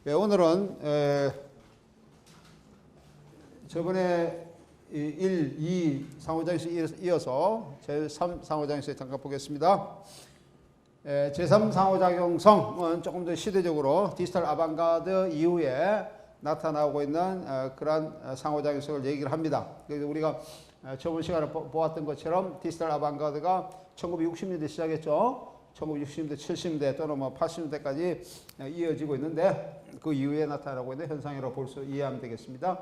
예, 오늘은 저번에 1, 2 상호작용에서 이어서 제3 상호작용에서 잠깐 보겠습니다. 제3 상호작용성은 조금 더 시대적으로 디지털 아방가드 이후에 나타나고 있는 그러한 상호작용성을 얘기를 합니다. 그래서 우리가 저번 시간에 보았던 것처럼 디지털 아방가드가 1960년대 시작했죠. 1960년대, 70년대 또는 80년대까지 이어지고 있는데 그 이후에 나타나고 있는 현상이라고 볼 수 이해하면 되겠습니다.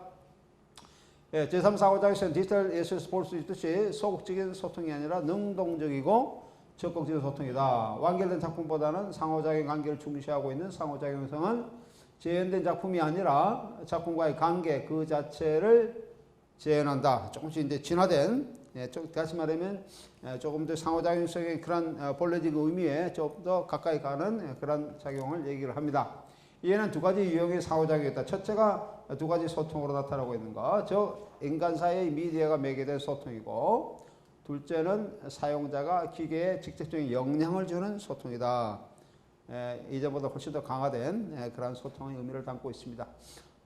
제3 상호작용성은 디지털 예술에서 볼 수 있듯이 소극적인 소통이 아니라 능동적이고 적극적인 소통이다. 완결된 작품보다는 상호작용 관계를 중시하고 있는 상호작용성은 재현된 작품이 아니라 작품과의 관계 그 자체를 재현한다. 조금씩 이제 진화된, 다시 말하면 조금 더 상호작용성의 그런 본래적 의미에 좀 더 가까이 가는 그런 작용을 얘기를 합니다. 이에는 두 가지 유형의 상호작용이 있다. 첫째가 두 가지 소통으로 나타나고 있는 것, 즉 인간 사이의 미디어가 매개된 소통이고, 둘째는 사용자가 기계에 직접적인 영향을 주는 소통이다. 이전보다 훨씬 더 강화된 그런 소통의 의미를 담고 있습니다.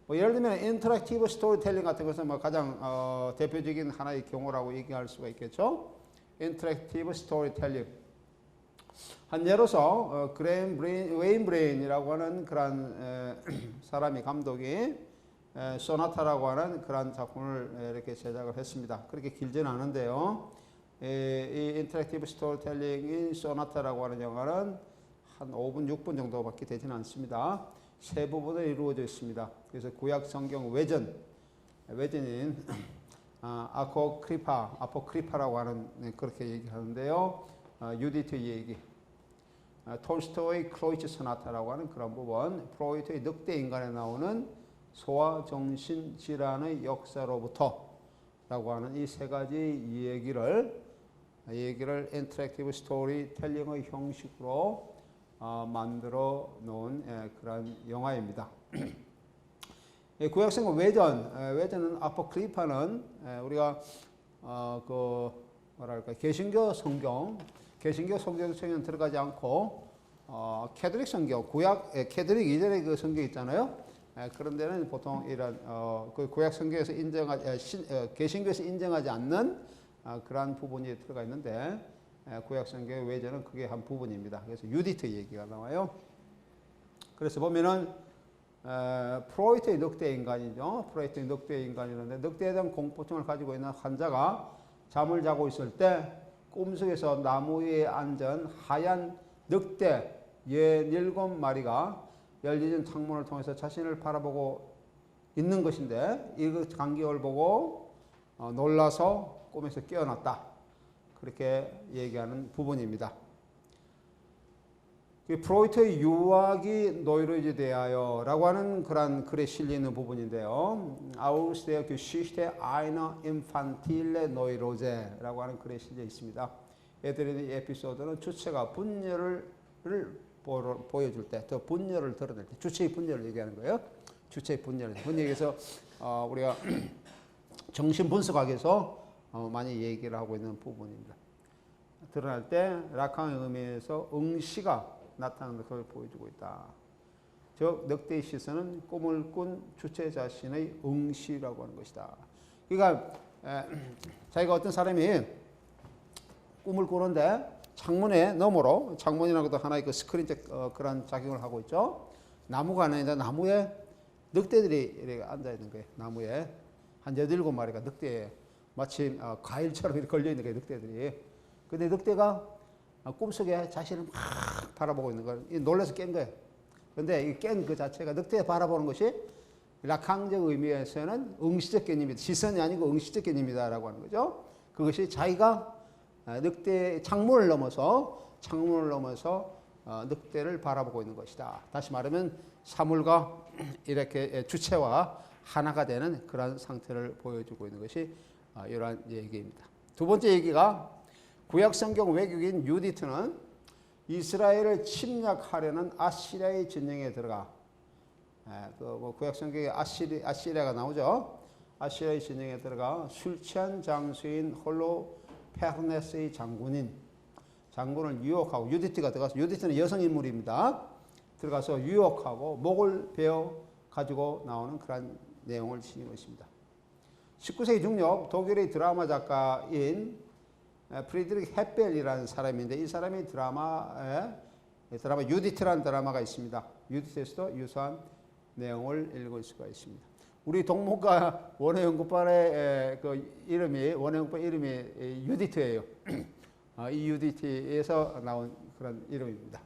예를 들면 인터랙티브 스토리텔링 같은 것은 가장 대표적인 하나의 경우라고 얘기할 수가 있겠죠. 인터랙티브 스토리텔링. 한 예로서 웨인 브레인이라고 하는 그런 사람이 감독이 소나타라고 하는 그런 작품을 이렇게 제작을 했습니다. 그렇게 길지는 않은데요. 이 인터랙티브 스토리텔링인 소나타라고 하는 영화는 한 5분, 6분 정도밖에 되지는 않습니다. 세 부분으로 이루어져 있습니다. 그래서 구약 성경 외전인 아포크리파라고 하는 그렇게 얘기하는데요. 유디트 얘기, 톨스토이 크로이츠 소나타라고 하는 그런 부분, 프로이트의 늑대 인간에 나오는 소아 정신 질환의 역사로부터 라고 하는 이 세 가지 얘기를 인터랙티브 스토리텔링의 형식으로 만들어 놓은 그런 영화입니다. 구약성경 외전은 아포크리파는 우리가 개신교 성경에는 들어가지 않고 캐톨릭 성경, 캐톨릭 이전의 그 성경 있잖아요. 그런 데는 보통 이런 그 구약 성경에서 개신교에서 인정하지 않는 그러한 부분이 들어가 있는데, 구약 성경의 외전은 그게 한 부분입니다. 그래서 유디트 얘기가 나와요. 그래서 보면은 프로이트의 늑대 인간이죠. 프로이트의 늑대 인간이는데, 늑대에 대한 공포증을 가지고 있는 환자가 잠을 자고 있을 때 꿈속에서 나무 위에 앉은 하얀 늑대 17마리가 열려진 창문을 통해서 자신을 바라보고 있는 것인데, 이 광경을 보고 놀라서 꿈에서 깨어났다. 그렇게 얘기하는 부분입니다. 프로이트의 유학이 노이로제 대하여 라고 하는 그런 글에 실리는 부분인데요. Aus der Geschichte einer infantile Neurose 라고 하는 글에 실려 있습니다. 애들의 이 에피소드는 주체가 분열을 보여줄 때, 더 분열을 드러낼 때, 주체의 분열을 얘기하는 거예요. 주체의 분열. 흔히 얘기해서 우리가 정신분석학에서 많이 얘기를 하고 있는 부분입니다. 드러날 때 락강의 의미에서 응시가 나타나는 것을 보여주고 있다. 즉 늑대의 시선은 꿈을 꾼 주체 자신의 응시라고 하는 것이다. 그러니까 자기가 어떤 사람이 꿈을 꾸는데 창문에 너머로, 창문이라는 것도 하나의 그 스크린적 그런 작용을 하고 있죠. 나무가 하나 있는데 나무에 늑대들이 이렇게 앉아 있는 거예요. 나무에 한 8-7마리가 늑대에 마치 과일처럼 이렇게 걸려 있는 거예요. 늑대들이. 근데 늑대가 꿈속에 자신을 막 바라보고 있는 걸 놀라서 깬 거예요. 근데 이 깬 그 자체가 늑대 바라보는 것이 락강적 의미에서는 응시적 개념이다. 시선이 아니고 응시적 개념이다라고 하는 거죠. 그것이 자기가 늑대 창문을 넘어서 늑대를 바라보고 있는 것이다. 다시 말하면 사물과 이렇게 주체와 하나가 되는 그런 상태를 보여주고 있는 것이 이러한 얘기입니다. 두 번째 얘기가 구약 성경 외국인 유디트는 이스라엘을 침략하려는 아시리아의 진영에 들어가, 구약 성경에 아시리아가 나오죠. 아시리아의 진영에 들어가 술 취한 장수인 홀로페르네스의 장군을 유혹하고, 유디트가 들어가서, 유디트는 여성 인물입니다. 들어가서 유혹하고 목을 베어 가지고 나오는 그런 내용을 지닌 것입니다. 19세기 중엽 독일의 드라마 작가인 프리드리히 헵벨이라는 사람인데 이 사람이 드라마 유디트라는 드라마가 있습니다. 유디트에서도 유사한 내용을 읽을 수가 있습니다. 우리 동문과 원어연구반의 그 이름이 원어연구반 이름이 유디트예요. 이 유디트에서 나온 그런 이름입니다.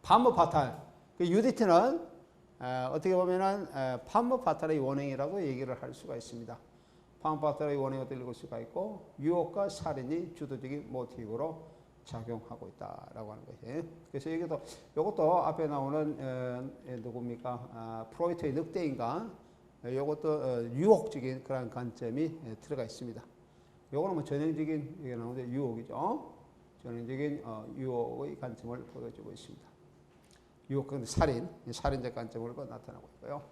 파머 파탈. 그 유디트는 어떻게 보면은 파머 파탈의 원형이라고 얘기를 할 수가 있습니다. 파머 파탈의 원형을 읽을 수가 있고 유혹과 살인이 주도적인 모티브로 작용하고 있다라고 하는 것이에요. 그래서 이것도 앞에 나오는 누굽니까? 프로이트의 늑대인간. 이것도 유혹적인 그런 관점이 들어가 있습니다. 이거는 뭐 전형적인 이게 나오는데 유혹이죠. 전형적인 유혹의 관점을 보여주고 있습니다. 유혹, 살인적 관점으로 나타나고 있고요.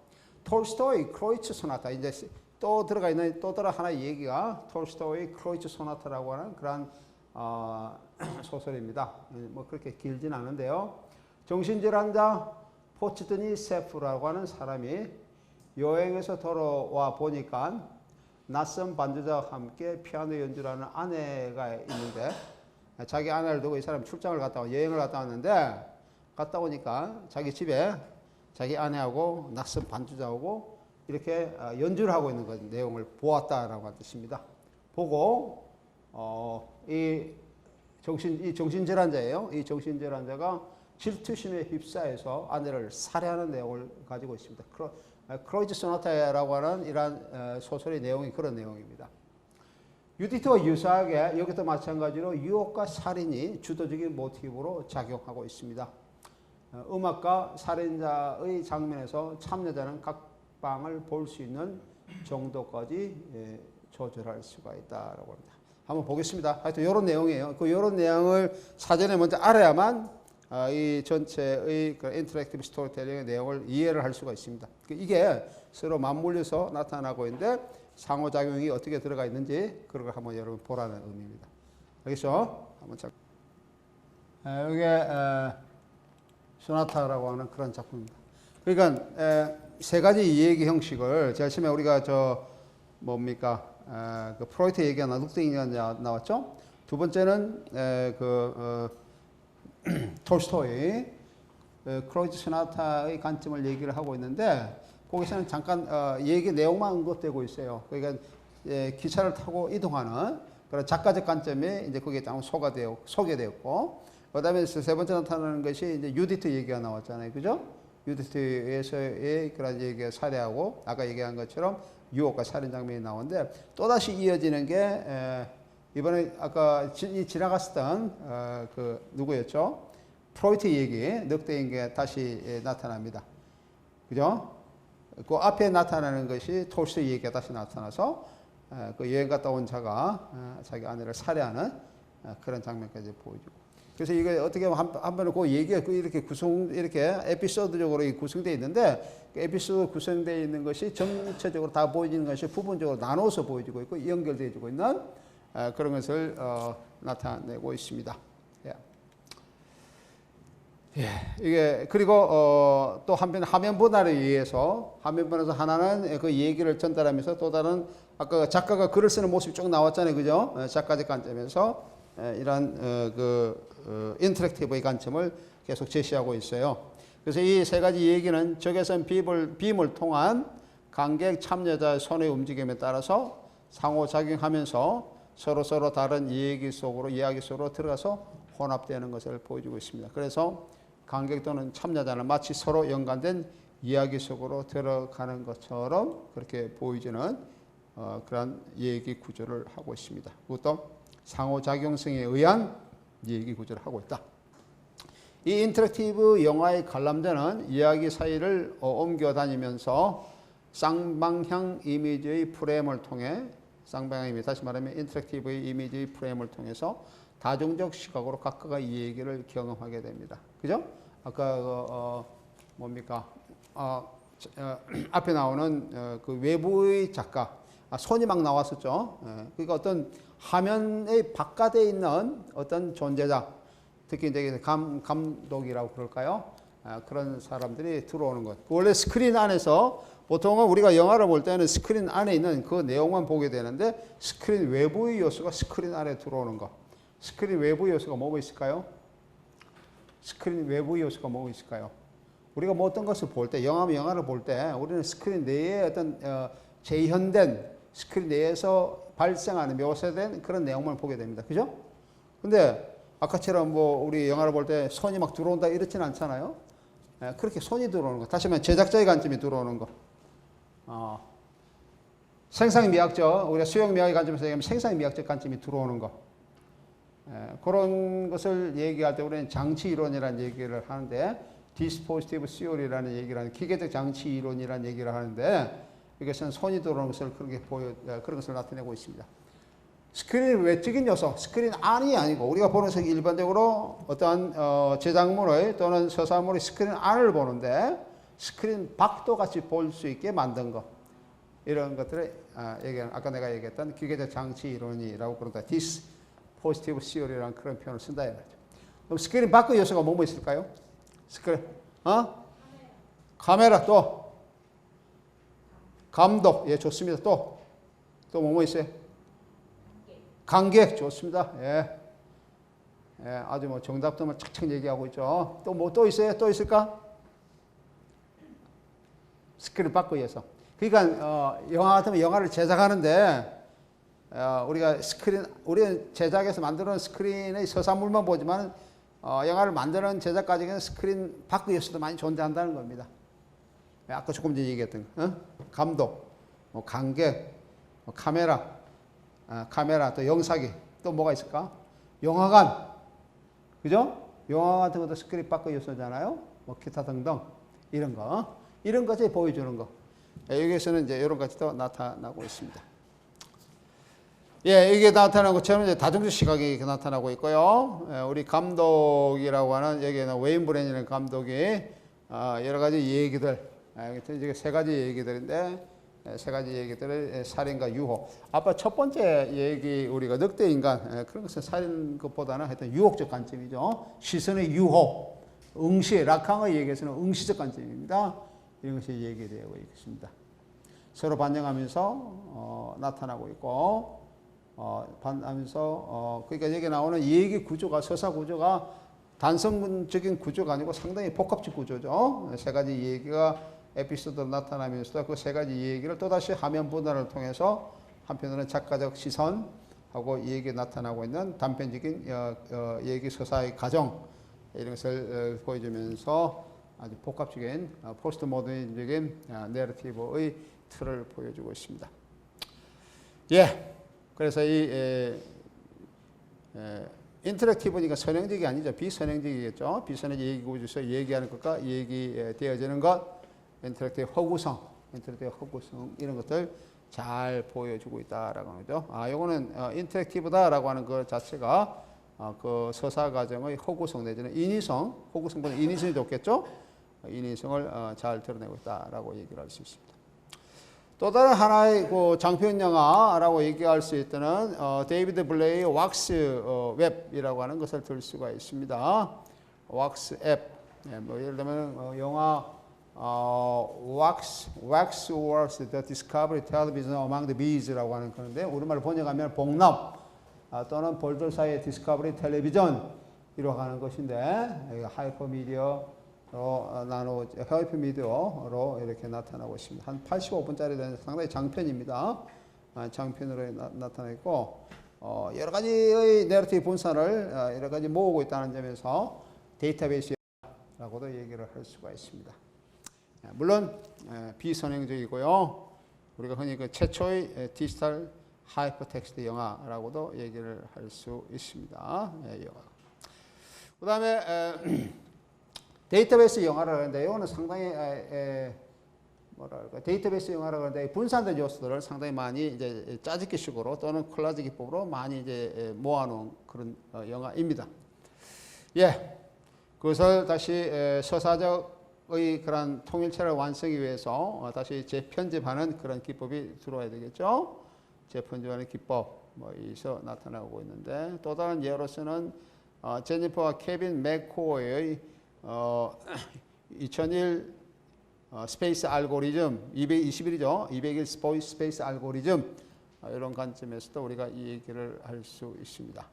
톨스토이 크로이츠 소나타 이제 또 들어 하나 얘기가 톨스토이 크로이츠 소나타라고 하는 그런 소설입니다. 뭐 그렇게 길진 않은데요. 정신질환자 포츠드니 세프라고 하는 사람이 여행에서 돌아와 보니까 낯선 반주자와 함께 피아노 연주를 하는 아내가 있는데 자기 아내를 두고 이 사람이 출장을 여행을 갔다 왔는데 갔다 오니까 자기 집에 자기 아내하고 낯선 반주자하고 이렇게 연주를 하고 있는 것 내용을 보았다라고 하는 뜻입니다. 보고 이 정신질환자예요. 이 정신질환자가 질투심에 휩싸여서 아내를 살해하는 내용을 가지고 있습니다. 크로이츠 소나타라고 하는 이러한 소설의 내용이 그런 내용입니다. 유디트와 유사하게 여기도 마찬가지로 유혹과 살인이 주도적인 모티브로 작용하고 있습니다. 음악과 살인자의 장면에서 참여자는 각방을 볼 수 있는 정도까지 조절할 수가 있다라고 합니다. 한번 보겠습니다. 하여튼 이런 내용이에요. 이런 내용을 사전에 먼저 알아야만 이 전체의 그 인터랙티브 스토리텔링의 내용을 이해를 할 수가 있습니다. 이게 서로 맞물려서 나타나고 있는데 상호작용이 어떻게 들어가 있는지 그걸 한번 여러분 보라는 의미입니다. 알겠죠? 한번 이게 소나타라고 하는 그런 작품입니다. 그러니까 세 가지 얘기 형식을 제일 처음에 우리가 그 프로이트 얘기가 늑대인간 나왔죠. 두 번째는 톨스토이 크로이츠 소나타의 관점을 얘기를 하고 있는데 거기서는 잠깐 얘기 내용만 언급되고 있어요. 그러니까 기차를 타고 이동하는 그런 작가적 관점이 이제 거기에 소개되었고, 그다음에 세 번째 나타나는 것이 이제 유디트 얘기가 나왔잖아요, 그죠? 유디트에서의 그런 얘기가 살해하고 아까 얘기한 것처럼 유혹과 살인 장면이 나오는데 또 다시 이어지는 게 이번에 아까 지나갔었던 그 누구였죠? 프로이트 얘기, 늑대인 게 다시 나타납니다. 그죠? 그 앞에 나타나는 것이 톨스토이 얘기가 다시 나타나서 그 여행 갔다 온 자가 자기 아내를 살해하는 그런 장면까지 보여주고. 그래서 이거 어떻게 보면 한 번에 그 얘기가 이렇게 이렇게 에피소드적으로 구성되어 있는데 그 에피소드 구성되어 있는 것이 전체적으로 다 보여지는 것이 부분적으로 나눠서 보여지고 있고 연결되어지고 있는 그런 것을 나타내고 있습니다. 이게 그리고 또 한편 화면 분할에 의해서 화면 분할에서 하나는 그 얘기를 전달하면서 또 다른 아까 작가가 글을 쓰는 모습이 쭉 나왔잖아요, 그죠? 작가적 관점에서 이런 인터랙티브의 관점을 계속 제시하고 있어요. 그래서 이 세 가지 얘기는 적외선 빔을 통한 관객 참여자의 손의 움직임에 따라서 상호작용하면서 서로 다른 이야기 속으로 들어가서 혼합되는 것을 보여주고 있습니다. 그래서 관객 또는 참여자는 마치 서로 연관된 이야기 속으로 들어가는 것처럼 그렇게 보여지는 그런 얘기 구조를 하고 있습니다. 그것도 상호작용성에 의한 얘기 구조를 하고 있다. 이 인터랙티브 영화의 관람자는 이야기 사이를 옮겨 다니면서 쌍방향 이미지의 프레임을 통해 다시 말하면 인터랙티브의 이미지의 프레임을 통해서 다중적 시각으로 각각의 이 얘기를 경험하게 됩니다. 그죠? 아까 앞에 나오는 그 외부의 작가 손이 막 나왔었죠. 그러니까 어떤 화면의 바깥에 있는 어떤 존재자, 특히 이제 감독이라고 그럴까요? 그런 사람들이 들어오는 것. 원래 스크린 안에서 보통은 우리가 영화를 볼 때는 스크린 안에 있는 그 내용만 보게 되는데 스크린 외부의 요소가 스크린 안에 들어오는 것. 스크린 외부의 요소가 뭐가 있을까요? 스크린 외부의 요소가 뭐가 있을까요? 우리가 뭐 어떤 것을 볼 때, 영화를 볼 때 우리는 스크린 내에 어떤 재현된 스크린 내에서 발생하는 묘사된 그런 내용만 보게 됩니다. 그죠? 근데 아까처럼 뭐 우리 영화를 볼 때 손이 막 들어온다 이렇지는 않잖아요. 그렇게 손이 들어오는 거. 다시 말하면 제작자의 관점이 들어오는 거. 생산미학적, 우리가 수용미학의 관점에서 얘기하면 생산미학적 관점이 들어오는 거. 그런 것을 얘기할 때 우리는 장치 이론이라는 얘기를 하는데 dispositive theory라는 얘기를 하는 기계적 장치 이론이라는 얘기를 하는데 이것은 손이 들어오는 것을 그런 것을 나타내고 있습니다. 스크린 외적인 요소, 스크린 안이 아니고 우리가 보는 것은 일반적으로 어떠한 제작물의 또는 서사물의 스크린 안을 보는데 스크린 밖도 같이 볼 수 있게 만든 것. 이런 것들을 아까 내가 얘기했던 기계적 장치 이론이라고 그런다. dispositive theory라는 그런 표현을 쓴다 이거죠. 그럼 스크린 밖의 요소가 뭐뭐 있을까요? 스크린, 카메라 또 감독, 예, 좋습니다. 또 뭐뭐 있어요? 관객 좋습니다. 예. 예, 아주 뭐 정답들만 착착 얘기하고 있죠. 또 뭐 또 있어요? 또 있을까? 스크린 밖의 요소. 그러니까 영화 같으면 영화를 제작하는데 우리가 우리는 제작해서 만드는 스크린의 서사물만 보지만 영화를 만드는 제작 과정에는 스크린 밖의 요소도 많이 존재한다는 겁니다. 아까 조금 전에 얘기했던 감독, 뭐 관객, 뭐 카메라, 또 영사기, 또 뭐가 있을까? 영화관, 그죠? 영화 같은 것도 스크린 밖의 요소잖아요. 뭐 기타 등등 이런 것을 보여주는 거. 여기에서는 이제 이런 것도 나타나고 있습니다. 예, 이게 나타나는 것처럼 이제 다중적 시각이 나타나고 있고요. 우리 감독이라고 하는 여기에는 웨인 브레인이라는 감독이 여러 가지 얘기들, 이게 세 가지 얘기들인데 세 가지 얘기들을 살인과 유혹. 아까 첫 번째 얘기 우리가 늑대 인간 그런 것은 살인 것보다는 하여튼 유혹적 관점이죠. 시선의 유혹, 응시, 라캉의 얘기에서는 응시적 관점입니다. 이런 것이 얘기되고 있습니다. 서로 반영하면서 나타나고 있고. 그러니까 여기 나오는 얘기 구조가, 서사 구조가 단성적인 구조가 아니고 상당히 복합적 구조죠. 세 가지 얘기가 에피소드로 나타나면서 그 세 가지 얘기를 또다시 화면 분할을 통해서 한편으로는 작가적 시선하고 얘기에 나타나고 있는 단편적인 얘기 서사의 과정 이런 것을 보여주면서 아주 복합적인 포스트 모더니적인 내러티브의 틀을 보여주고 있습니다. 예. 그래서 이 인터랙티브니까 선행적이 아니죠. 비선행적이겠죠. 비선행적 얘기 구조에서 얘기하는 것과 얘기되어지는 것, 인터랙티브 허구성 이런 것들 잘 보여주고 있다라고 하는 거죠. 요거는 인터랙티브다라고 하는 것 자체가 그 서사 과정의 허구성 내지는 인위성, 허구성보다 인위성이 좋겠죠. 인위성을 잘 드러내고 있다라고 얘기를 할 수 있습니다. 또 다른 하나의 그 장편 영화라고 얘기할 수 있다는 데이비드 블레이의 왁스 웹이라고 하는 것을 들 수가 있습니다. 왁스 앱. 뭐 예를 들면 영화 Wax Wars The Discovery Television Among the Bees라고 하는 건데 우리말로 번역하면 복납 또는 벌들 사이의 디스커버리 텔레비전 이라고 하는 것인데 하이퍼미디어 하이퍼미디어로 이렇게 나타나고 있습니다. 한 85분짜리 되는 상당히 장편입니다. 장편으로 나타나고 여러 가지의 내러티브 분산을 여러 가지 모으고 있다는 점에서 데이터베이스라고도 얘기를 할 수가 있습니다. 물론 비선행적이고요. 우리가 흔히 그 최초의 디지털 하이퍼텍스트 영화라고도 얘기를 할 수 있습니다. 그 다음에 데이터베이스 영화라고 하는데 이거는 상당히 뭐랄까 데이터베이스 영화라고 하는데 분산된 요소들을 상당히 많이 이제 짜집기식으로 또는 콜라지 기법으로 많이 이제 모아놓은 그런 영화입니다. 예, 그것을 다시 서사적의 그런 통일체를 완성하기 위해서 다시 재편집하는 그런 기법이 들어와야 되겠죠. 재편집하는 기법 뭐이서 나타나고 있는데 또 다른 예로서는 제니퍼와 케빈 맥코어의 2001 스페이스 알고리즘, 221이죠. 201 스페이스 알고리즘, 이런 관점에서도 우리가 이 얘기를 할 수 있습니다.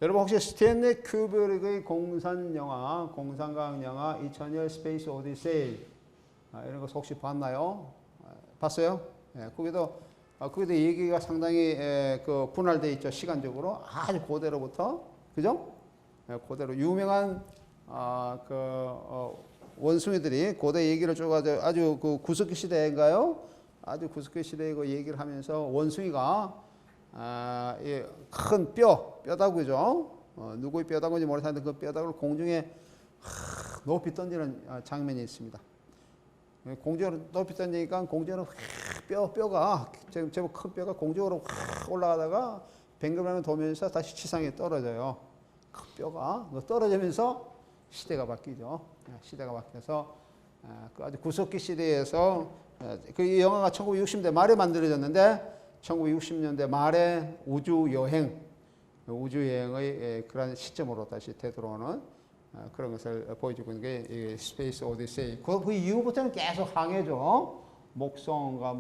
여러분 혹시 스탠리 큐브릭의 공산 영화, 공상과학 영화 2001 스페이스 오디세이 이런 거 혹시 봤나요? 봤어요? 거기도 얘기가 상당히 그 분할되어 있죠. 시간적으로 아주 고대로부터, 그죠? 고대로 유명한 원숭이들이 고대 얘기를 쭉 아주 그 구석기 시대인가요? 아주 구석기 시대에 그 얘기를 하면서 원숭이가 큰 뼈다구죠. 누구의 뼈다구인지 모르겠는데 그 뼈다구를 공중에 높이 던지는 장면이 있습니다. 공중에 높이 던지니까 공중으로 뼈가 제법 큰 뼈가 공중으로 올라가다가 뱅글뱅글 돌면서 다시 지상에 떨어져요. 큰 뼈가 떨어지면서 시대가 바뀌죠. 시대가 바뀌어서 그 아주 구석기 시대에서 그 영화가 1960년대 말에 만들어졌는데 1960년대 말에 우주여행의 그런 시점으로 다시 되돌아오는 그런 것을 보여주고 있는 게 스페이스 오디세이. 그 이후부터는 계속 항해죠. 목성과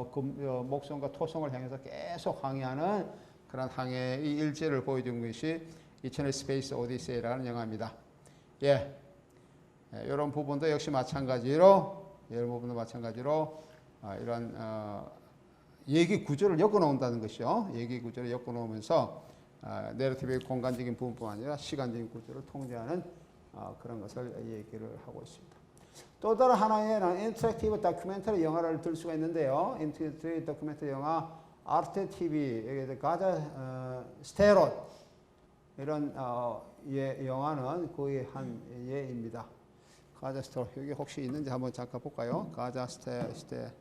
토성을 향해서 계속 항해하는 그런 항해의 일지를 보여준 것이 2001 스페이스 오디세이라는 영화입니다. 이런 부분도 역시 마찬가지로 이런 얘기 구조를 엮어놓는다는 것이요. 얘기 구조를 엮어놓으면서 내러티브의 공간적인 부분뿐 아니라 시간적인 구조를 통제하는 그런 것을 얘기를 하고 있습니다. 또 다른 하나의 인터랙티브 다큐멘터리 영화를 들 수가 있는데요. 인터랙티브 다큐멘터리 영화 아르테 TV, 가자 스테롯 이런 영화는 거의 한 예입니다. 가자 스테롯 여기 혹시 있는지 한번 잠깐 볼까요? 가자 스테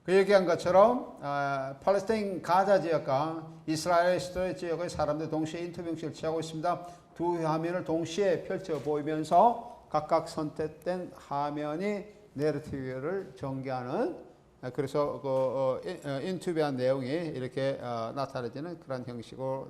그 얘기한 것처럼 팔레스타인 가자 지역과 이스라엘 수도 지역의 사람들 동시에 인터뷰 형식을 취하고 있습니다. 두 화면을 동시에 펼쳐 보이면서 각각 선택된 화면이 내러티브를 전개하는, 그래서 인터뷰한 내용이 이렇게 나타내지는 그런 형식으로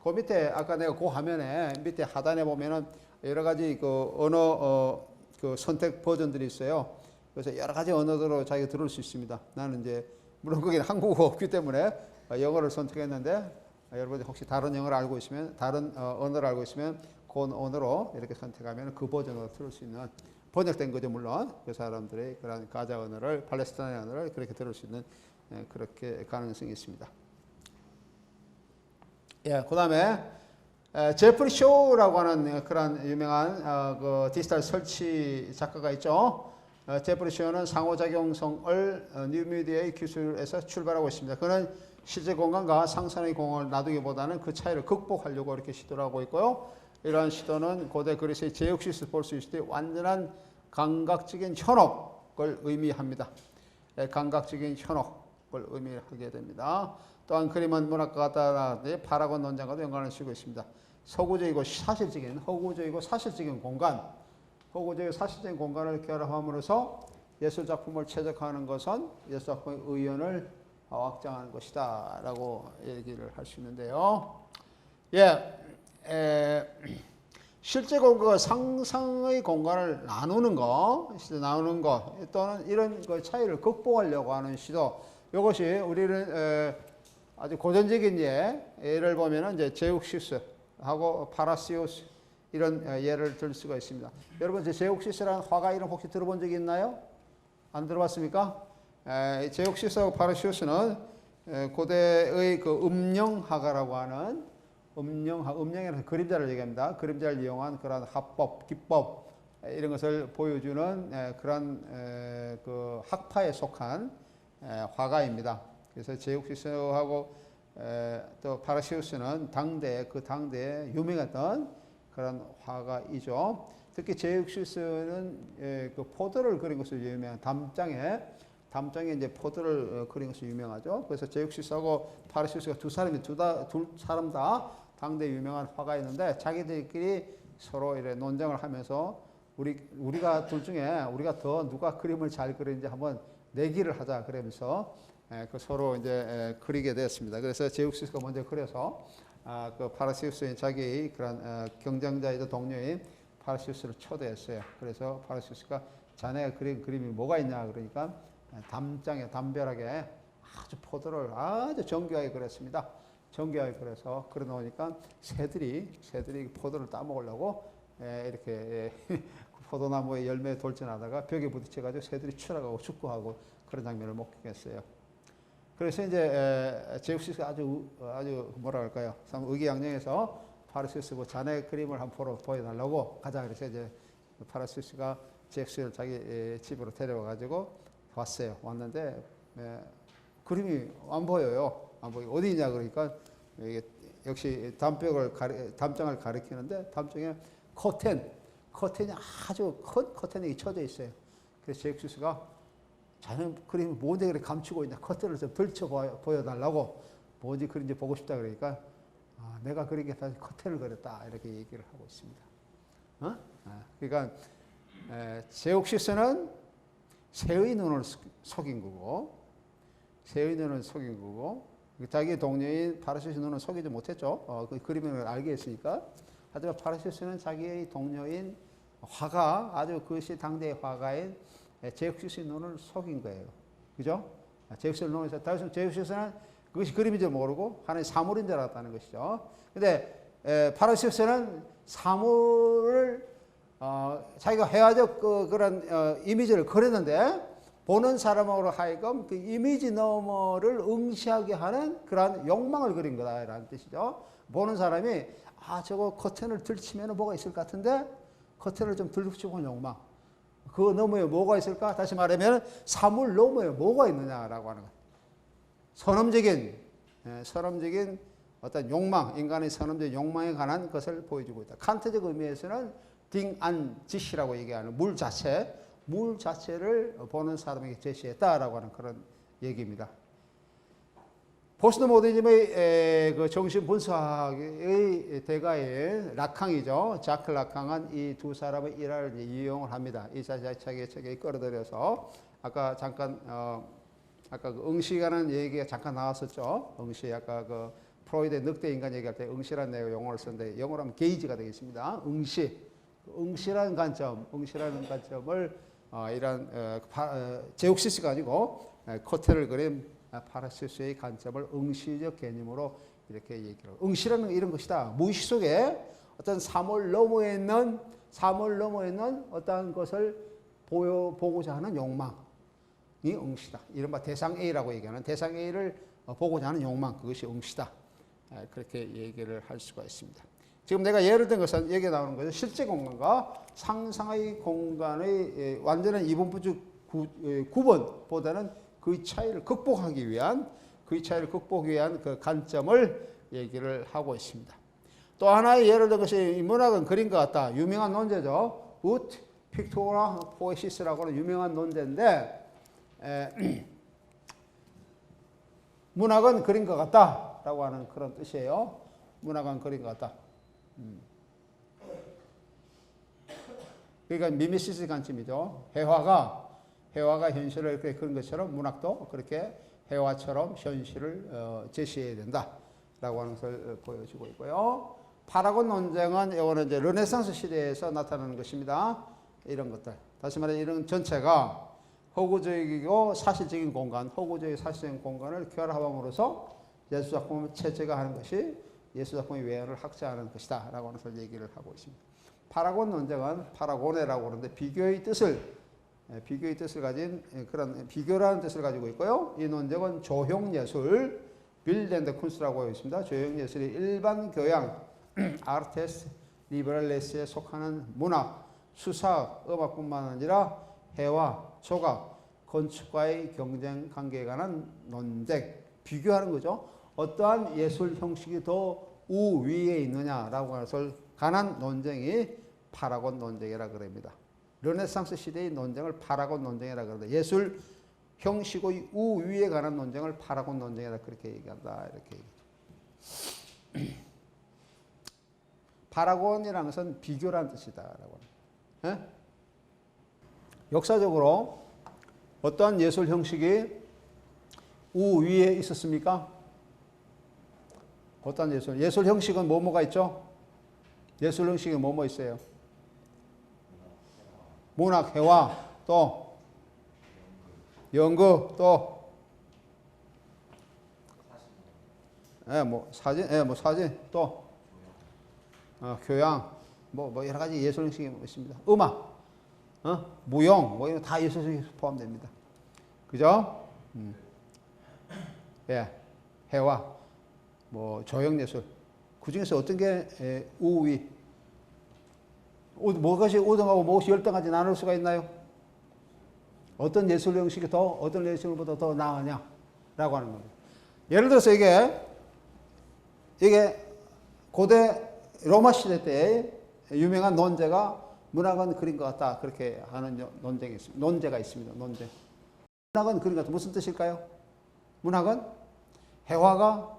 그 밑에 아까 내가 그 화면에 밑에 하단에 보면은 여러 가지 그 언어 그 선택 버전들이 있어요. 그래서 여러 가지 언어로 자기가 들을 수 있습니다. 나는 이제 물론 거기는 한국어 없기 때문에 영어를 선택했는데 여러분이 혹시 다른 영어를 알고 있으면 다른 언어를 알고 있으면 그 언어로 이렇게 선택하면 그 버전으로 들을 수 있는, 번역된 거죠 물론. 그 사람들의 그런 가자 언어를, 팔레스타인 언어를 그렇게 들을 수 있는 그렇게 가능성이 있습니다. 그 다음에 제프리 쇼라고 하는 그런 유명한 그 디지털 설치 작가가 있죠. 제프리 쇼는 상호작용성을 뉴미디어의 기술에서 출발하고 있습니다. 그는 실제 공간과 상상의 공간을 놔두기보다는 그 차이를 극복하려고 이렇게 시도를 하고 있고요. 이러한 시도는 고대 그리스의 제육시스를 볼 수 있을 때 완전한 감각적인 현혹을 의미합니다. 감각적인 현혹을 의미하게 됩니다. 또한 그림은 문학과 따라 파라곤 논쟁과도 연관을 씌우고 있습니다. 서구적이고 사실적인, 허구적이고 사실적인 공간, 허구적이고 사실적인 공간을 결합함으로써 예술작품을 최적화하는 것은 예술작품의 의연을 확장하는 것이다 라고 얘기를 할 수 있는데요. 실제 공간과 상상의 공간을 나누는 것 또는 이런 그 차이를 극복하려고 하는 시도, 이것이 우리는 아주 고전적인 예를 보면은 이제 제욱시스하고 파라시오스 이런 예를 들 수가 있습니다. 여러분 제욱시스라는 화가 이름 혹시 들어본 적이 있나요? 안 들어봤습니까? 제욱시스하고 파라시오스는 고대의 그 음령화가라고 하는 음령이라는 그림자를 얘기합니다. 그림자를 이용한 그런 합법, 기법 이런 것을 보여주는 그런 그 학파에 속한 화가입니다. 그래서 제욱시스하고 또 파라시우스는 당대에 유명했던 그런 화가이죠. 특히 제욱시스는 그 포도를 그린 것으로 유명한 담장에 이제 포도를 그린 것으로 유명하죠. 그래서 제욱시스하고 파라시우스가 둘 사람 다 당대 유명한 화가였는데 자기들끼리 서로 이래 논쟁을 하면서 우리가 둘 중에 우리가 더 누가 그림을 잘 그리는지 한번 내기를 하자 그러면서 그 서로 이제 그리게 되었습니다. 그래서 제욱시스가 먼저 그려서 그 파라시우스인 자기의 그런 경쟁자이자 동료인 파라시우스를 초대했어요. 그래서 파라시우스가 자네가 그린 그림이 뭐가 있냐 그러니까 담장에 담벼락에 아주 포도를 아주 정교하게 그렸습니다. 정교하게 그려서 그려 놓으니까 새들이 포도를 따먹으려고 이렇게 포도나무에 열매에 돌진하다가 벽에 부딪혀가지고 새들이 추락하고 죽고하고 그런 장면을 목격했어요. 그래서 이제 제욱시스가 아주 뭐라 할까요? 참 의기양양해서 파라시우스 자네 그림을 한번 보여달라고 가자. 그래서 이제 파라시우스가 제욱시스를 자기 집으로 데려와가지고 왔어요. 왔는데 그림이 안 보여요. 안 보이고 어디 있냐 그러니까 이게 역시 담장을 가리키는데 담장에 커튼이 아주 큰 커튼이 쳐져 있어요. 그래서 제욱시스가 자네 그림이 뭔데 그렇게 감추고 있냐. 커튼을 좀 들쳐 보여달라고 뭔지 그린지 보고 싶다 그러니까 내가 그린 게 사실 커튼을 그렸다 이렇게 얘기를 하고 있습니다. 그러니까 제욱시스는 새의 눈을 속인 거고 자기 동료인 파라시우스 눈은 속이지 못했죠. 그 그림을 알게 했으니까. 하지만 파라시우스는 자기의 동료인 화가 아주 그것이 당대의 화가인 제욱시스의 눈을 속인 거예요. 그죠? 제욱시스의 눈을 속여서 제욱시스는 그것이 그림인 줄 모르고 하나의 사물인 줄 알았다는 것이죠. 근데 파라시우스는 사물을 자기가 회화적 그런 이미지를 그렸는데 보는 사람으로 하여금 그 이미지 너머를 응시하게 하는 그러한 욕망을 그린 거다라는 뜻이죠. 보는 사람이 저거 커튼을 들치면 뭐가 있을 것 같은데 커튼을 좀 들치고 온 욕망. 그 너머에 뭐가 있을까? 다시 말하면 사물 너머에 뭐가 있느냐라고 하는 거예요. 선험적인 어떤 욕망, 인간의 선험적인 욕망에 관한 것을 보여주고 있다. 칸트적 의미에서는 딩안짓이라고 얘기하는 물 자체를 보는 사람에게 제시했다라고 하는 그런 얘기입니다. 포스트 모더니즘의 그 정신 분석의 대가인 락항이죠. 자크 락항은 이 두 사람의 일화를 이용을 합니다. 이 자기의 책에 끌어들여서 아까 잠깐 아까 그 응시라는 얘기가 잠깐 나왔었죠. 응시 아까 그 프로이드의 늑대 인간 얘기할 때 응시라는 내용 용어를 썼는데 영어로 하면 게이지가 되겠습니다. 응시라는 관점을 이런 제욱시스가 아니고 커튼을 그린 파라시우스의 관점을 응시적 개념으로 이렇게 얘기를 하고 응시라는 이런 것이다. 무의식 속에 어떤 사물 너머에 있는 어떤 것을 보고자 하는 욕망이 응시다. 이른바 대상 A라고 얘기하는 대상 A를 보고자 하는 욕망 그것이 응시다. 그렇게 얘기를 할 수가 있습니다. 지금 내가 예를 든 것은 여기에 나오는 것은 실제 공간과 상상의 공간의 완전한 이분법적 구분보다는 그 차이를 극복하기 위한 그 관점을 얘기를 하고 있습니다. 또 하나의 예를 든 것이 문학은 그림과 같다. 유명한 논제죠. ut pictura poesis라고 하는 유명한 논제인데 문학은 그림과 같다라고 하는 그런 뜻이에요. 문학은 그림과 같다. 그러니까 미메시스 관점이죠. 회화가 현실을 이렇게 그런 것처럼 문학도 그렇게 회화처럼 현실을 제시해야 된다라고 하는 것을 보여주고 있고요. 파라곤 논쟁은 이거는 이제 르네상스 시대에서 나타나는 것입니다. 이런 것들. 다시 말해 이런 전체가 허구적이고 사실적인 공간, 사실적인 공간을 결합함으로써 예술작품을 체제화하는 것이 예술작품의 외연을 확장하는 것이다 라고 하는 것을 얘기를 하고 있습니다. 파라곤 논쟁은 파라고네라고 하는데 비교의 뜻을 가진 그런 비교라는 뜻을 가지고 있고요. 이 논쟁은 조형예술, 빌덴드 쿤스트라고 하고 있습니다. 조형예술이 일반 교양, 아르테스 리베랄레스에 속하는 문학, 수사학, 음악뿐만 아니라 해와 조각, 건축과의 경쟁 관계에 관한 논쟁, 비교하는 거죠. 어떠한 예술 형식이 더 우위에 있느냐라고 하는 것을 관한 논쟁이 파라곤 논쟁이라고 그럽니다. 르네상스 시대의 논쟁을 파라곤 논쟁이라고 그럽니다. 예술 형식의 우위에 관한 논쟁을 파라곤 논쟁이라고 그렇게 얘기한다. 이렇게 얘기합니다. 파라곤이라는 것은 비교라는 뜻이다라고 합니다. 역사적으로 어떠한 예술 형식이 우위에 있었습니까? 어떤 예술? 예술 형식은 뭐가 있죠? 예술 형식에 뭐뭐 있어요? 문학, 회화, 또 연극, 또 사진, 또 교양, 뭐 여러 가지 예술 형식이 있습니다. 음악, 무용, 뭐 이런 다 예술 형식에 포함됩니다. 그죠? 예, 회화, 뭐 조형 예술. 그 중에서 어떤 게 우위? 무엇이 5등하고 무엇이 10등까지 나눌 수가 있나요? 어떤 예술 형식이 어떤 예술보다 더 나으냐라고 하는 겁니다. 예를 들어서 이게 고대 로마 시대 때 유명한 논제가 문학은 그린 것 같다. 그렇게 하는 논제가 있습니다. 문학은 그린 것 같다. 무슨 뜻일까요? 문학은 회화가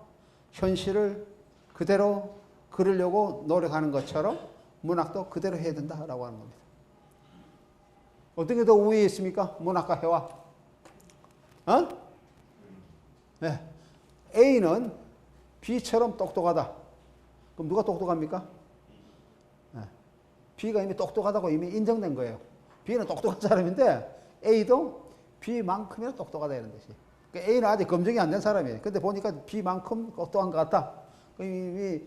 현실을 그대로 그리려고 노력하는 것처럼 문학도 그대로 해야 된다라고 하는 겁니다. 어떤 게 더 우위에 있습니까? 문학과 회화. 네. A는 B처럼 똑똑하다. 그럼 누가 똑똑합니까? 네. B가 이미 똑똑하다고 이미 인정된 거예요. B는 똑똑한 사람인데 A도 B만큼이나 똑똑하다 이런 뜻이에요. 그러니까 A는 아직 검증이 안 된 사람이에요. 근데 보니까 B만큼 똑똑한 것 같다. 이미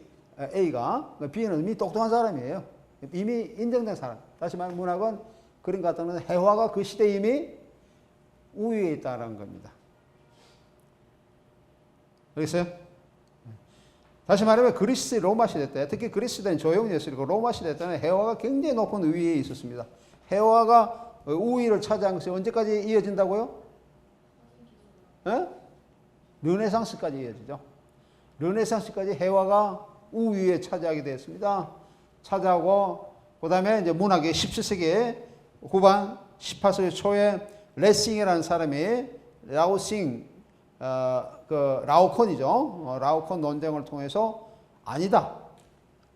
A가, B는 이미 똑똑한 사람이에요. 이미 인정된 사람. 다시 말하면 문학은 그림 같다는 회화가 그 시대에 이미 우위에 있다는 겁니다. 알겠어요? 다시 말하면 그리스 로마 시대 때, 특히 그리스 시대는 조형 예술이고 로마 시대 때는 회화가 굉장히 높은 우위에 있었습니다. 회화가 우위를 차지한 것이 언제까지 이어진다고요? 르네상스까지 이어지죠. 르네상스까지 회화가 우위에 차지하게 되었습니다. 차지하고 그 다음에 이제 문학이 17세기 후반, 18세기 초에 레싱이라는 사람이 라오콘이죠. 라오콘 논쟁을 통해서 아니다.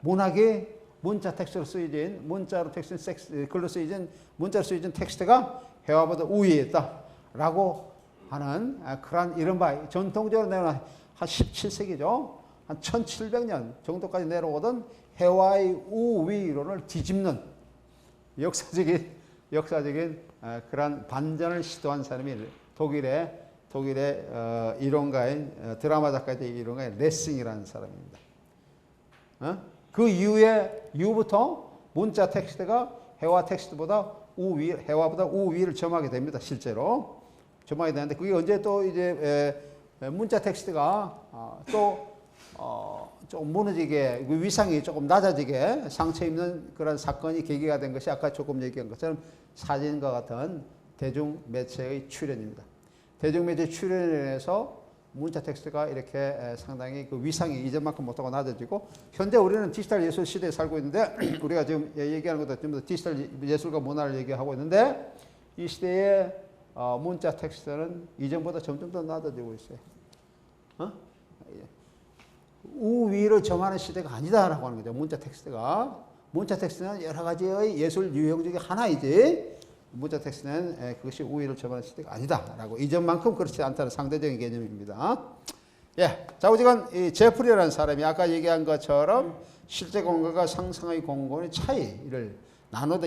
문학이 문자 텍스트로 쓰여진 글로 쓰여진 문자로 쓰여진 텍스트가 회화보다 우위에 있다라고 하는 그런 이른바 전통적으로 내려온 한 17세기죠. 한 1700년 정도까지 내려오던 회화의 우위론을 뒤집는 역사적인 그런 반전을 시도한 사람이 독일의 이론가인 드라마 작가의 이론가인 레싱이라는 사람입니다. 그 이후부터 문자 텍스트가 회화 텍스트보다 회화보다 우위를 점하게 됩니다. 실제로 점하게 되는데 그게 언제 또 이제 문자 텍스트가 좀 무너지게 위상이 조금 낮아지게 상처 입는 그런 사건이 계기가 된 것이 아까 조금 얘기한 것처럼 사진과 같은 대중 매체의 출현입니다. 대중 매체 출현에 의해서 문자 텍스트가 이렇게 상당히 그 위상이 이전만큼 못하고 낮아지고 현재 우리는 디지털 예술 시대에 살고 있는데 우리가 지금 얘기하는 것도 전부 다 디지털 예술과 문화를 얘기하고 있는데 이 시대의 문자 텍스트는 이전보다 점점 더 낮아지고 있어요. 우위를 점하는 시대가 아니다라고 하는 거죠. 문자 텍스트가. 문자 텍스트는 여러 가지의 예술 유형 중에 하나이지 문자 텍스트는 그것이 우위를 점하는 시대가 아니다라고 이전만큼 그렇지 않다는 상대적인 개념입니다. 예, 좌우지간 이 제프리라는 사람이 아까 얘기한 것처럼 실제 공간과 상상의 공간의 차이를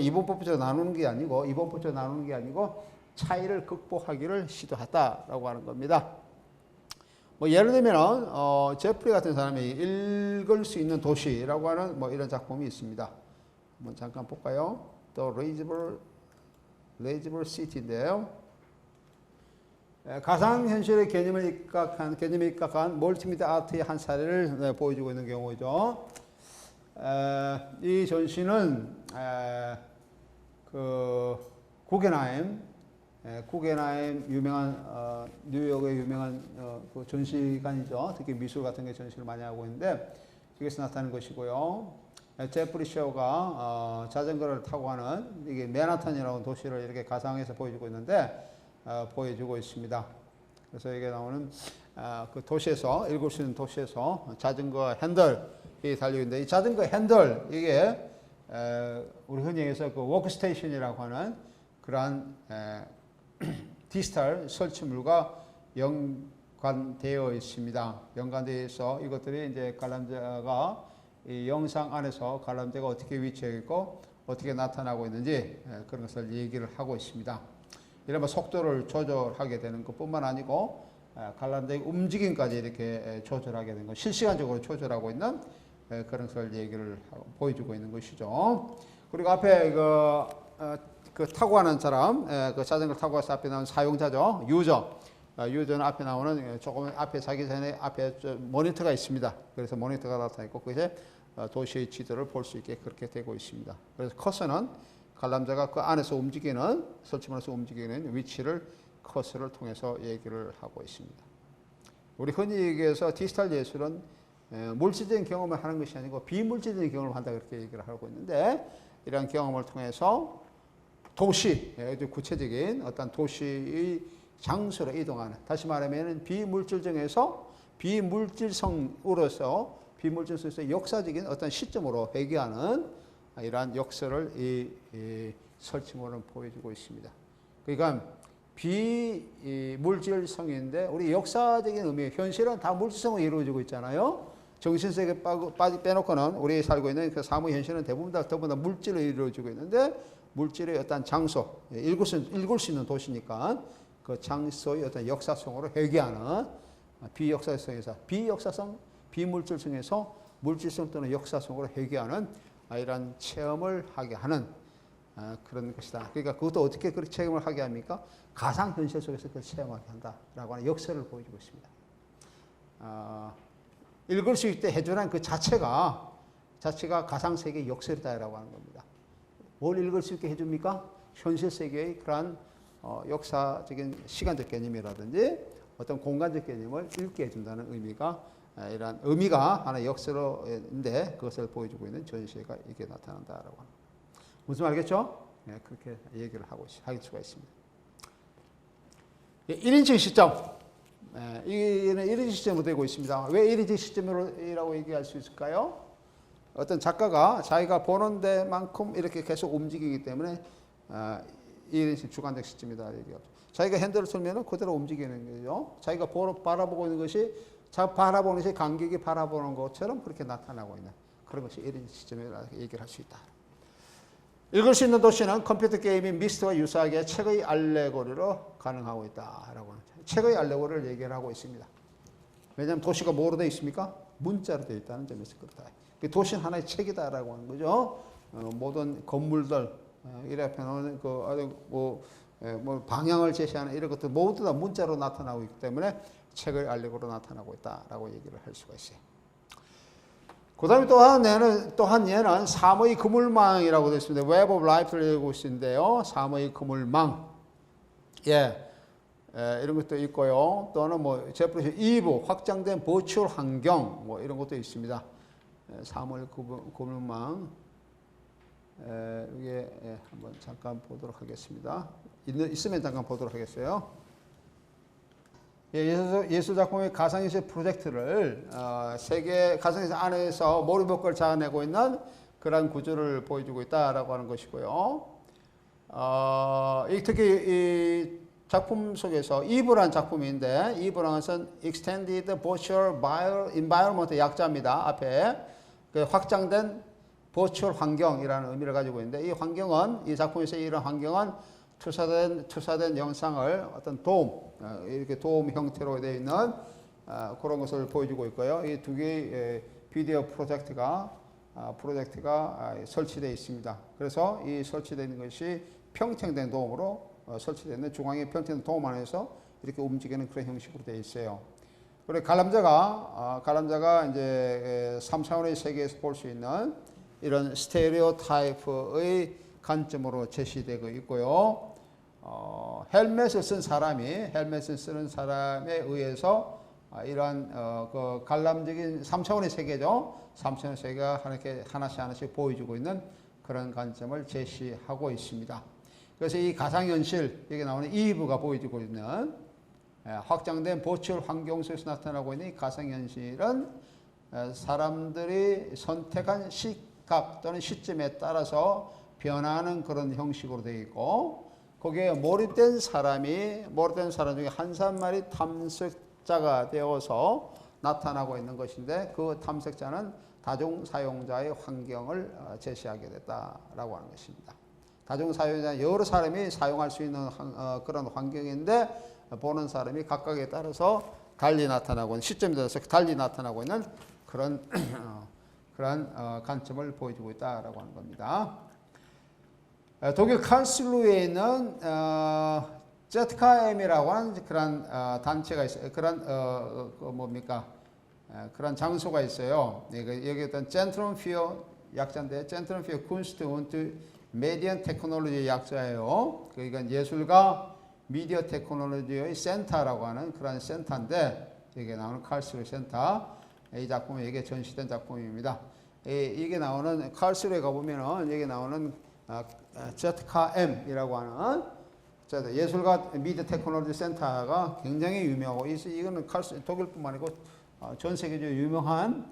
이분법적으로 나누는 게 아니고 차이를 극복하기를 시도했다라고 하는 겁니다. 뭐 예를 들면 제프리 같은 사람이 읽을 수 있는 도시라고 하는 뭐 이런 작품이 있습니다. 한번 잠깐 볼까요? The Laziable City인데요. 가상현실의 개념에 입각한 멀티미디어 아트의 한 사례를 보여주고 있는 경우죠. 이 전시는 구겐하임 유명한 뉴욕의 유명한 그 전시관이죠. 특히 미술 같은 게 전시를 많이 하고 있는데 여기서 나타나는 것이고요. 제프리 셔가 자전거를 타고 가는 이게 맨하탄이라는 도시를 이렇게 가상에서 보여주고 있는데 보여주고 있습니다. 그래서 이게 나오는 그 도시에서 읽을 수 있는 도시에서 자전거 핸들이 달려 있는데 이 자전거 핸들 이게 우리 흔히 해서 그 워크스테이션이라고 하는 그러한 디지털 설치물과 연관되어 있습니다. 연관되어 있어 이것들이 이제 관람자가 이 영상 안에서 관람자가 어떻게 위치해 있고 어떻게 나타나고 있는지 그런 것을 얘기를 하고 있습니다. 이러면 속도를 조절하게 되는 것뿐만 아니고 관람자의 움직임까지 이렇게 조절하게 되는 것, 실시간적으로 조절하고 있는 그런 것을 얘기를 보여주고 있는 것이죠. 그리고 앞에 그 타고 가는 사람, 그 자전거 타고 가서 앞에 나오는 사용자죠. 유저는 앞에 나오는 조금 앞에 자기 전에 앞에 모니터가 있습니다. 그래서 모니터가 나타나 있고 그게 도시의 지도를 볼 수 있게 그렇게 되고 있습니다. 그래서 커서는 관람자가 그 안에서 움직이는 설치문에서 움직이는 위치를 커서를 통해서 얘기를 하고 있습니다. 우리 흔히 얘기해서 디지털 예술은 물질적인 경험을 하는 것이 아니고 비물질적인 경험을 한다 그렇게 얘기를 하고 있는데 이러한 경험을 통해서 도시, 구체적인 어떤 도시의 장소로 이동하는, 다시 말하면 비물질적에서 비물질성으로서 비물질성에서 역사적인 어떤 시점으로 회귀하는 이러한 역사를 이 설치물은 보여주고 있습니다. 그러니까 비물질성인데 우리 역사적인 의미, 현실은 다 물질성으로 이루어지고 있잖아요. 정신세계 빼놓고는 우리 살고 있는 그 사무 현실은 대부분 다 물질로 이루어지고 있는데 물질의 어떤 장소, 읽을 수 있는 도시니까 그 장소의 어떤 역사성으로 회귀하는 비역사성에서 비물질성에서 물질성 또는 역사성으로 회귀하는 이런 체험을 하게 하는 그런 것이다. 그러니까 그것도 어떻게 그렇게 체험을 하게 합니까? 가상현실 속에서 그걸 체험하게 한다라고 하는 역사를 보여주고 있습니다. 읽을 수 있게 해주는 그 자체가 가상세계의 역설이다라고 하는 겁니다. 뭘 읽을 수 있게 해줍니까? 현실 세계의 그러한 역사적인 시간적 개념이라든지 어떤 공간적 개념을 읽게 해준다는 이런 의미가 하나의 역설인데 그것을 보여주고 있는 전시회가 이게 나타난다라고 합니다. 무슨 말이겠죠? 네, 그렇게 얘기를 할 수가 있습니다. 1인칭 시점. 이는 1인칭 시점으로 되고 있습니다. 왜 1인칭 시점이라고 얘기할 수 있을까요? 어떤 작가가 자기가 보는 데만큼 이렇게 계속 움직이기 때문에 1인칭 주관적 시점이다 얘기하죠. 자기가 핸들을 틀면 그대로 움직이는 거죠. 자기가 바라보고 있는 것이 바라보는 것이 관객이 바라보는 것처럼 그렇게 나타나고 있는 그런 것이 1인칭 시점이라고 얘기를 할 수 있다. 읽을 수 있는 도시는 컴퓨터 게임인 미스트와 유사하게 책의 알레고리로 가능하고 있다라고 하는 책의 알레고리를 얘기를 하고 있습니다. 왜냐하면 도시가 뭐로 되어 있습니까? 문자로 되어 있다는 점에서 그렇다. 도시는 하나의 책이다라고 하는 거죠. 모든 건물들 이렇게 놓은 뭐 방향을 제시하는 이런 것들 모두 다 문자로 나타나고 있기 때문에 책의 알레고리로 나타나고 있다라고 얘기를 할 수가 있어요. 그 다음에 또한 얘는 삶의 그물망이라고 되어 있습니다. 웹 오브 라이프를 읽고 있는데요. 삶의 그물망. 이런 것도 있고요. 또는 제프리 이브, 확장된 버추얼 환경, 이런 것도 있습니다. 삶의 그물망. 이게 한번 잠깐 보도록 하겠습니다. 있으면 잠깐 보도록 하겠어요. 예술작품의 가상현실 프로젝트를 세계 가상현실 안에서 머리복걸 잡아내고 있는 그런 구조를 보여주고 있다라고 하는 것이고요. 특히 이 작품 속에서 이브라는 작품인데 이브라는 것은 Extended Virtual Environment 약자입니다. 앞에 그 확장된 버추얼 환경이라는 의미를 가지고 있는데 이 환경은 이 작품에서 이런 환경은 투사된 영상을 어떤 이렇게 도움 형태로 되어 있는 그런 것을 보여주고 있고요. 이 두 개의 비디오 프로젝트가 설치되어 있습니다. 그래서 이 설치되어 있는 것이 평평된 도움으로 설치되어 있는 중앙에 평평된 도움 안에서 이렇게 움직이는 그런 형식으로 되어 있어요. 그리고 관람자가 이제 3차원의 세계에서 볼 수 있는 이런 스테레오 타입의 관점으로 제시되고 있고요. 헬멧을 쓰는 사람에 의해서 이러한 그 관람적인 3차원의 세계죠. 3차원의 세계가 하나씩 보여주고 있는 그런 관점을 제시하고 있습니다. 그래서 이 가상현실, 여기 나오는 이브가 보여주고 있는 확장된 버추얼 환경 속에서 나타나고 있는 이 가상현실은 사람들이 선택한 시각 또는 시점에 따라서 변하는 그런 형식으로 되어 있고 거기에 몰입된 사람 중에 한 사람만이 탐색자 탐색자가 되어서 나타나고 있는 것인데 그 탐색자는 다중 사용자의 환경을 제시하게 됐다라고 하는 것입니다. 다중 사용자 여러 사람이 사용할 수 있는 그런 환경인데 보는 사람이 각각에 따라서 달리 나타나고 있는 시점에 따라서 달리 나타나고 있는 그런 관점을 보여주고 있다라고 하는 겁니다. 독일 karlsruhe에 있는 ZKM이라고 하는 그런 단체가 있어요. 그런 뭡니까? 그런 장소가 있어요. 여기 어떤 Zentrum für 약자인데 Zentrum für Kunst und Medien Technology 약자예요. 그러니까 예술과 미디어 테크놀로지의 센터라고 하는 그런 센터인데 여기에 나오는 칼스루헤 센터 이 작품은 여기에 전시된 작품입니다. 이게 나오는 칼스루헤 가보면은 여기 나오는 ZKM이라고 하는 예술가 미디어 테크놀로지 센터가 굉장히 유명하고 이거는 독일뿐만 아니고 전 세계적으로 유명한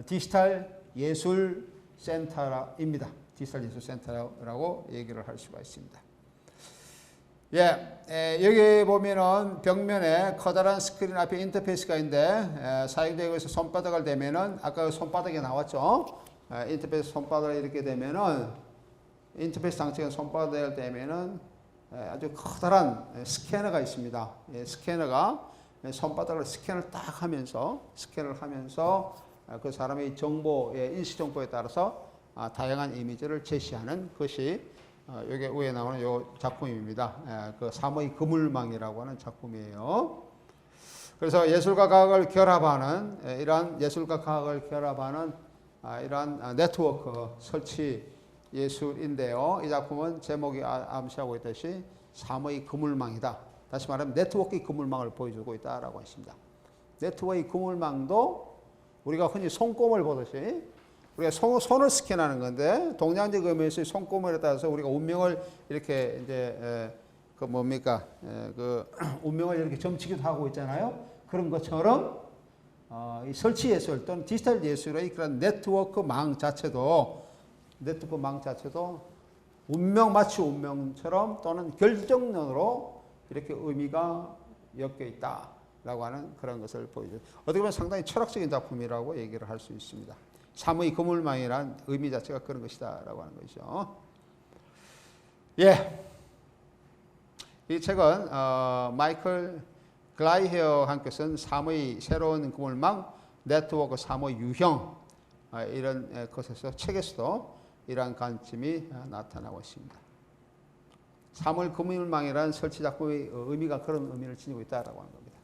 디지털 예술 센터입니다. 디지털 예술 센터라고 얘기를 할 수가 있습니다. 여기 보면은 벽면에 커다란 스크린 앞에 인터페이스가 있는데 사용자가 여기서 손바닥을 대면은 아까 손바닥에 나왔죠. 인터페이스 손바닥을 이렇게 대면은 인터페이스 장치가 손바닥을 대면은 아주 커다란 스캐너가 있습니다. 스캐너가 손바닥으로 스캔을 딱 하면서 스캔을 하면서 그 사람의 정보의 인식 정보에 따라서 다양한 이미지를 제시하는 것이 여기 위에 나오는 요 작품입니다. 그 삼의 그물망이라고 하는 작품이에요. 그래서 예술과 과학을 결합하는 이러한 예술과 과학을 결합하는 이러한 네트워크 설치 예술인데요. 이 작품은 제목이 암시하고 있듯이 삼의 그물망이다. 다시 말하면 네트워크의 그물망을 보여주고 있다라고 했습니다. 네트워크의 그물망도 우리가 흔히 손꼽을 보듯이 우리가 손을 스캔하는 건데 동양적 의미에서 손꼽을에 따라서 우리가 운명을 이렇게 이제 그 뭡니까 그 운명을 이렇게 점치기도 하고 있잖아요. 그런 것처럼 이 설치 예술 또는 디지털 예술의 그런 네트워크망 자체도 운명 마치 운명처럼 또는 결정론으로 이렇게 의미가 엮여 있다라고 하는 그런 것을 보여줘요. 어떻게 보면 상당히 철학적인 작품이라고 얘기를 할 수 있습니다. 삼의 그물망이란 의미 자체가 그런 것이다라고 하는 것이죠. 이 책은 마이클 글라이헤어 함께 쓴 삼의 새로운 그물망, 네트워크 삼의 유형 이런 것에서 책에서도 이러한 관점이 나타나고 있습니다. 삼의 그물망이라는 설치 작품의 의미가 그런 의미를 지니고 있다라고 하는 겁니다.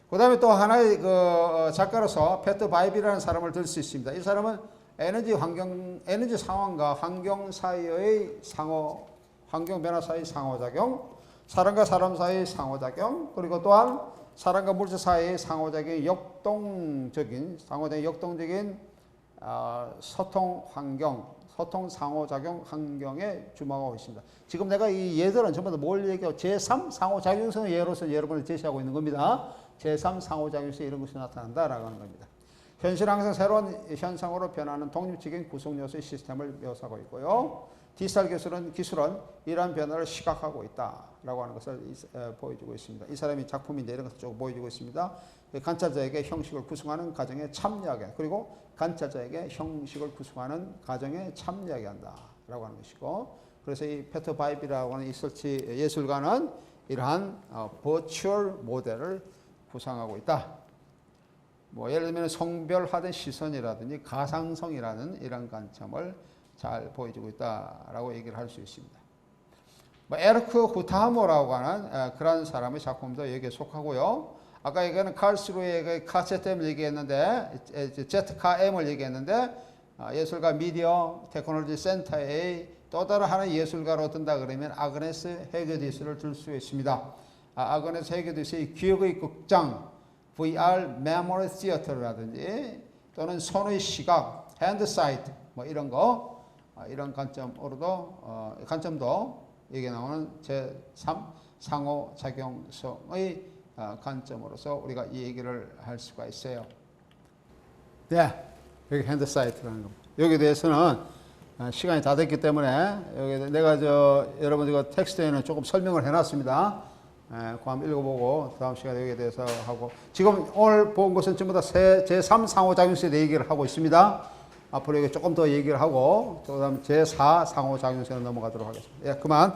그 다음에 또 하나의 그 작가로서 페터 바이비라는 사람을 들 수 있습니다. 이 사람은 에너지 상황과 환경 사이의 환경 변화 사이의 상호작용, 사람과 사람 사이의 상호작용, 그리고 또한 사람과 물질 사이의 상호작용의 역동적인 소통 상호작용 환경에 주목하고 있습니다. 지금 내가 이 예들은 전부 다 뭘 얘기하고 제3 상호작용성의 예로서 여러분을 제시하고 있는 겁니다. 제3 상호작용에서 이런 것이 나타난다라고 하는 겁니다. 현실은 항상 새로운 현상으로 변하는 독립적인 구성요소의 시스템을 묘사하고 있고요. 디지털 기술은 이러한 변화를 시각하고 있다라고 하는 것을 보여주고 있습니다. 이 사람이 작품인데 이런 것을 쭉 보여주고 있습니다. 관찰자에게 형식을 구성하는 과정에 참여하게 그리고 관찰자에게 형식을 구성하는 과정에 참여하게 한다라고 하는 것이고 그래서 이 페터 바이비라고 하는 이 설치 예술가는 이러한 버추얼 모델을 구상하고 있다. 예를 들면 성별화된 시선이라든지 가상성이라는 이런 관점을 잘 보여주고 있다라고 얘기를 할 수 있습니다. 에르크 후타모라고 하는 그런 사람의 작품도 여기에 속하고요. 아까 얘기하는 칼스루의 카세템을 얘기했는데 ZKM을 얘기했는데 예술가 미디어 테크놀로지 센터의 또 다른 하나의 예술가로 든다 그러면 아그네스 헤게디스를 들 수 있습니다. 아그네스 헤게디스의 기억의 극장 VR 메모리 시어터라든지 또는 손의 시각 핸드사이트 이런 거 이런 관점도 여기 나오는 제3 상호작용성의 관점으로서 우리가 이 얘기를 할 수가 있어요. 여기 핸드사이트라는 겁니다. 여기에 대해서는 시간이 다 됐기 때문에 여기 내가 여러분 이거 텍스트에는 조금 설명을 해놨습니다. 그 한번 읽어보고 다음 시간에 여기에 대해서 하고 지금 오늘 본 것은 전부 다 제3 상호작용성에 대해 얘기를 하고 있습니다. 앞으로 여기 조금 더 얘기를 하고 그다음 제4 상호작용성으로 넘어가도록 하겠습니다. 예, 그만.